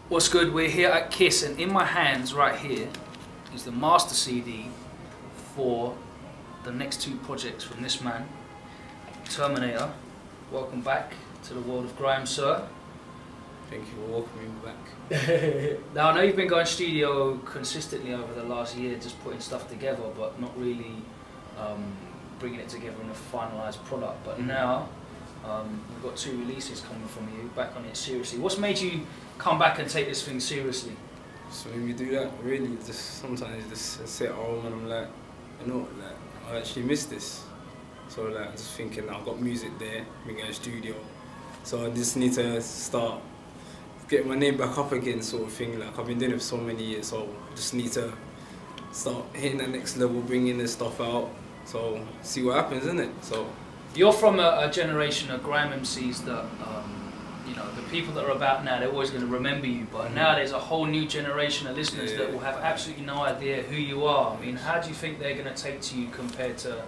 What's good? We're here at Kiss, and in my hands right here is the master CD for the next two projects from this man, Terminator. Welcome back to the world of grime, sir. Thank you for welcoming me back. Now I know you've been going studio consistently over the last year, just putting stuff together, but not really bringing it together in a finalised product. But now we've got two releases coming from you, back on it seriously. What's made you come back and take this thing seriously? So when we do that, really, just sometimes just sit at home and I'm like, you know, like I actually miss this. So like, I'm just thinking, I've got music there, we can go to studio. So I just need to start getting my name back up again, sort of thing. Like I've been doing it for so many years, so I just need to start hitting that next level, bringing this stuff out. So see what happens, isn't it? So you're from a generation of grime MCs that, you know, the people that are about now, they're always going to remember you. But now there's a whole new generation of listeners that will have absolutely no idea who you are. I mean, how do you think they're going to take to you compared to,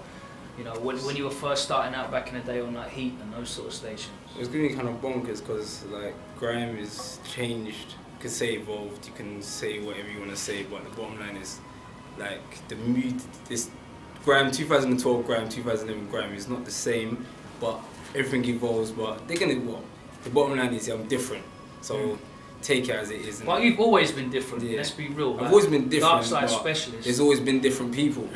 you know, when you were first starting out back in the day on like Heat and those sort of stations? It's going to be kind of bonkers because like grime is changed. You can say evolved, you can say whatever you want to say, but the bottom line is like the mood, this grime 2012 grime, 2011 grime is not the same, but everything evolves. But they're going to, the bottom line is I'm different, so take it as it is. Well, you've always been different, let's be real. I've always been different, Darkside specialist. There's always been different people.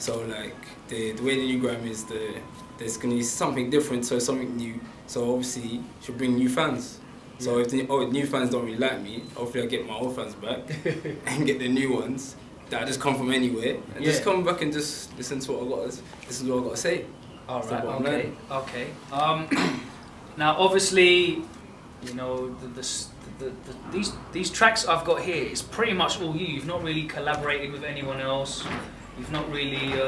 So like, the way the new grime is, there's going to be something different, so something new. So obviously, should bring new fans. So if the new fans don't really like me, hopefully I get my old fans back and get the new ones that just come from anywhere and just come back and just listen to what I got. This is what I got to say. All right. Okay. Now, obviously, you know, these tracks I've got here, it's pretty much all you. You've not really collaborated with anyone else. You've not really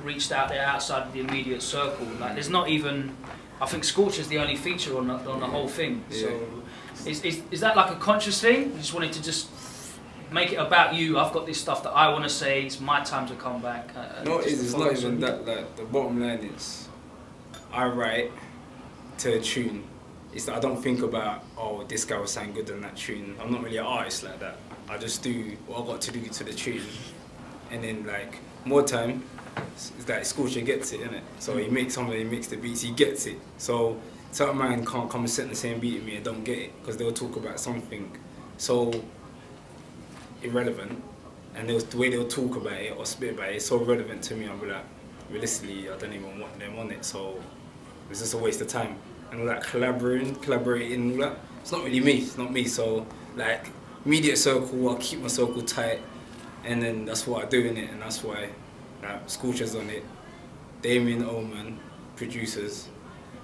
reached out there outside of the immediate circle. Like, there's not even, I think Scorch is the only feature on the whole thing. So, is that like a conscious thing? You just wanted to just make it about you. I've got this stuff that I want to say. It's my time to come back. No, it's not even that. Like, the bottom line is, I write to a tune. It's that I don't think about, oh, this guy was saying good on that tune. I'm not really an artist like that. I just do what I got to do to the tune, and then like more time, it's like Scorcher gets it, innit? So he makes he makes the beats, he gets it. So certain man can't come and sit in the same beat with me and don't get it, because they'll talk about something so irrelevant, and the way they'll talk about it or spit about it is so relevant to me. I'll be like, realistically, I don't even want them on it, so it's just a waste of time. And all that collaborating, all that, it's not really me, it's not me. So like, immediate circle, I'll keep my circle tight, and then that's what I do in it, and that's why like, Scorcher's on it, Damien Ullman, producers,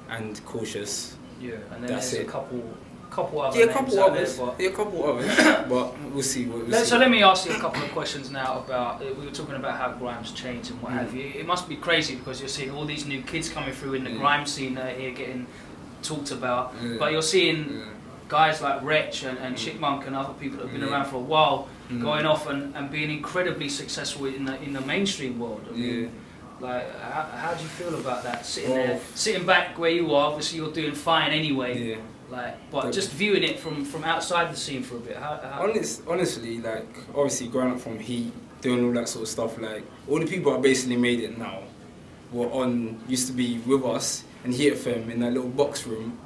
and Cautious. Yeah, and then that's there's it. a couple other a names couple out others. there, but a couple others, but we'll see. So let me ask you a couple of questions now about, we were talking about how grime's changed and what have you. It must be crazy because you're seeing all these new kids coming through in the grime scene here getting talked about, but you're seeing guys like Wretch and Chipmunk and other people that have been around for a while going off and being incredibly successful in the mainstream world. I mean, like, how do you feel about that? Sitting back where you are, obviously you're doing fine anyway. Like, but just viewing it from outside the scene for a bit. Honestly, like, obviously growing up from Heat, doing all that sort of stuff, like, all the people that basically made it now used to be with us and Heat FM in that little box room,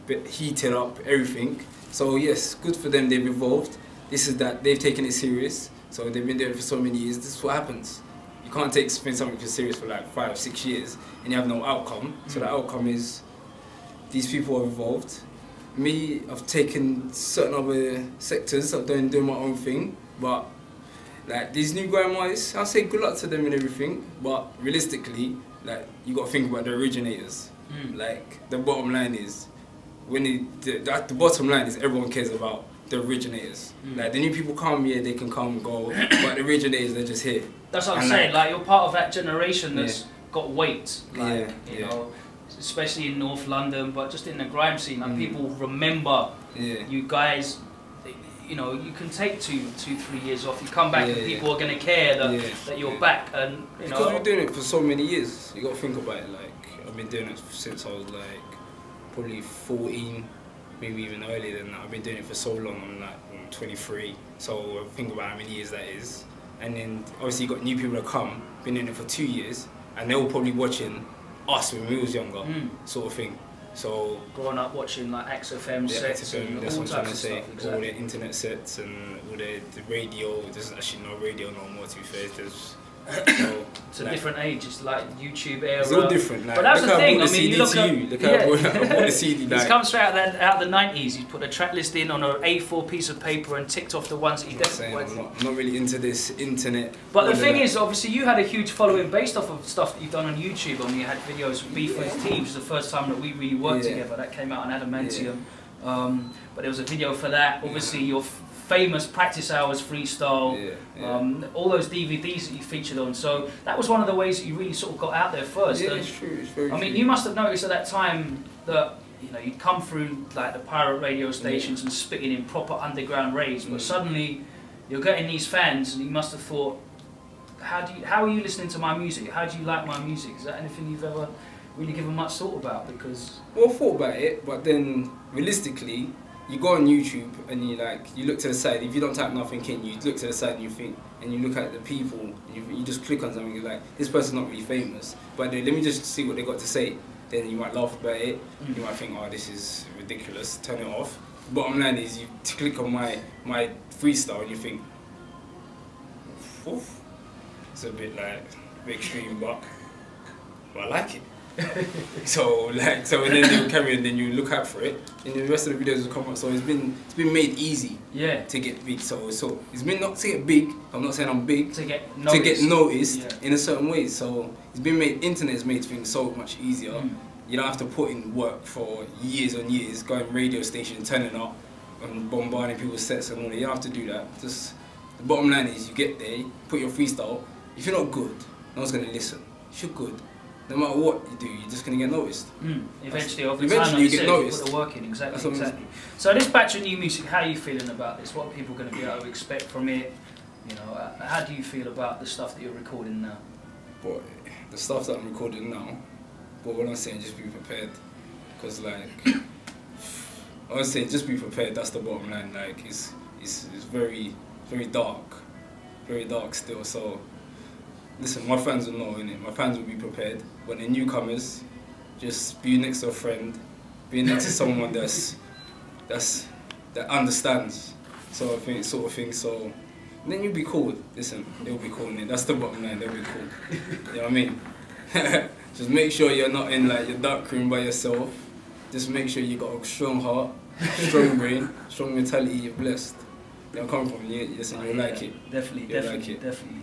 but heated up everything. So yes, good for them, they've evolved. This is that, they've taken it serious, so they've been doing it for so many years. This is what happens. You can't take something for serious for like 5, 6 years and you have no outcome. So the outcome is these people have evolved. Me, I've taken certain other sectors, I've doing my own thing, but like these new grime artists, I'll say good luck to them and everything, but realistically, like, you got to think about the originators. Like, the bottom line is, the bottom line is everyone cares about the originators. Like, the new people come here, they can come and go, but the originators, they're just here. That's what I'm saying, like, you're part of that generation that's got weight, like, you know, especially in North London, but just in the grime scene, like, people remember you guys. You know, you can take two, 3 years off. You come back, and people are going to care that you're back. And you know, because we're doing it for so many years. You got to think about it. Like, I've been doing it since I was like probably 14, maybe even earlier than that. I've been doing it for so long. I'm 23, so think about how many years that is. And then obviously you got new people that come, been doing it for 2 years, and they were probably watching us when we was younger, sort of thing. So growing up watching like XFM sets and that's all what I'm trying types to of say. stuff. Exactly. All the internet sets and all the radio. There's actually no radio no more, to be fair. There's it's a different age. It's like YouTube era. It's all different. Like, but that's the thing. I mean, you look at look how I bought the CD. It's come straight out the 90s. You put a track list in on an A4 piece of paper and ticked off the ones that you definitely. I'm not really into this internet. But the thing is, obviously, you had a huge following based off of stuff that you've done on YouTube. I mean, you had videos of Beef with Teams, the first time that we really worked together. That came out on Adamantium. But there was a video for that. Obviously, your famous practice hours freestyle, all those DVDs that you featured on. So that was one of the ways that you really sort of got out there first. Yeah, it's true. It's very true. I mean, you must have noticed at that time that you'd come through like the pirate radio stations and spitting in proper underground raves, but suddenly you're getting these fans, and you must have thought, how are you listening to my music? How do you like my music? Is that anything you've ever really given much thought about? Because I thought about it, but then realistically, you go on YouTube and you look to the side. If you don't type nothing in, you look to the side and you look at the people. And you just click on something. You're like, this person's not really famous, but then let me just see what they got to say. Then you might laugh about it. You might think, oh, this is ridiculous. Turn it off. Bottom line is, you click on my freestyle and you think, oof, it's a bit extreme, but I like it. so and then you carry and then you look out for it, and the rest of the videos will come up. So it's been made easy to get big. So it's been not to get big. I'm not saying I'm big. To get noticed in a certain way. So it's been made. Internet has made things so much easier. You don't have to put in work for years on years, going radio station, turning up, and bombarding people's sets and all that. You don't have to do that. Just the bottom line is, you get there, you put your freestyle. If you're not good, no one's gonna listen. If you're good, no matter what you do, you're just going to get noticed. Eventually, over time, like you get noticed. You put the work in, exactly. So this batch of new music, how are you feeling about this? What are people going to be able to expect from it? How do you feel about the stuff that you're recording now? Boy, the stuff that I'm recording now, but what I'm saying, just be prepared. Because I'm saying, just be prepared, that's the bottom line. It's very, very dark still, so listen, my fans will know, innit? My fans will be prepared. When they're newcomers, just be next to a friend, be next to someone that understands, sort of thing. So then you'll be cool. Listen, they'll be cool, innit? That's the bottom line. They'll be cool. You know what I mean? Just make sure you're not in your dark room by yourself. Just make sure you got a strong heart, strong brain, strong mentality. You're blessed. You'll come from. Listen, you'll like it. Definitely.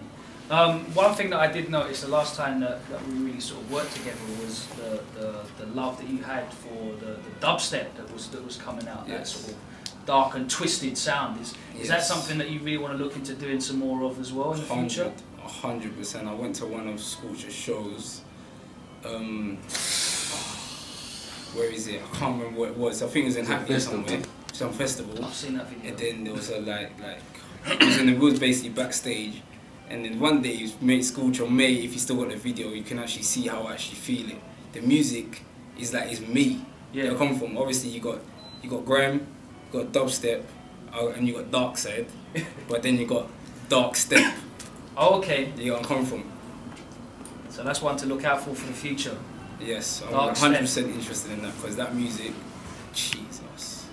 One thing that I did notice the last time that we really sort of worked together was the love that you had for the dubstep that was coming out. That sort of dark and twisted sound. Is that something that you really want to look into doing some more of as well in the future? 100%. I went to one of Scorcher's shows. Where is it? I can't remember what it was. I think it was in Hackney somewhere. Some festival. I've seen that video. And then there was it was basically backstage. And then one day, Scorcher May, if you still got the video, you can actually see how I actually feel it. The music is me. Yeah. I come from. Obviously, you got Grime, you got dubstep, and you got Darkside, but then you got Dark Step. Oh, okay. You got come from. So that's one to look out for the future. Yes, I'm 100% interested in that, because that music, Jesus.